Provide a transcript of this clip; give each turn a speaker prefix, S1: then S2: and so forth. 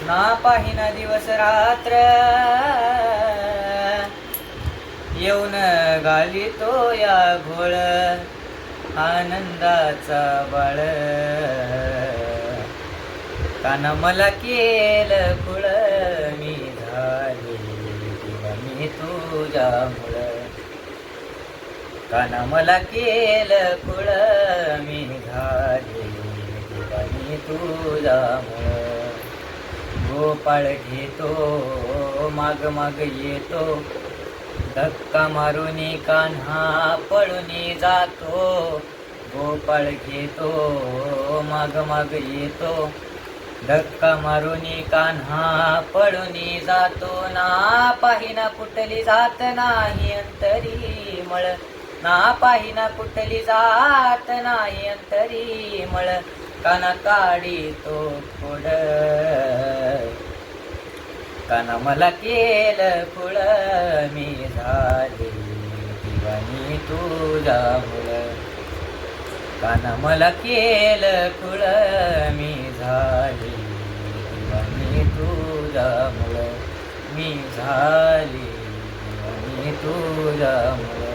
S1: ना पाहिना दिवस रात्र येऊन घालितो या घोळ आनंदाचा बाळ काना मला केलं कुळ मी झाले दिवानी तुझ्यामुळं काना मला केलं कुळ मी झाले दिवानी तुझ्यामुळं गोपाळ घेतो माग माग येतो धक्का मारूनी कान्हा पळूनी जातो गोपाळ घेतो माग माग येतो धक्का मारूनी कान्हा पळूनी जातो ना पाहिना कुठली जात नाही अंतरी मळ ना पाहिना कुठली जात नाही अंतरी मळ काना काढी तो खोड काना मला केलं कुळ मी झाले दिवानी तुझ्यामुळं काना मला केलं कुळ मी झाले दिवानी तुझ्यामुळं मी झाले दिवानी तुझ्यामुळं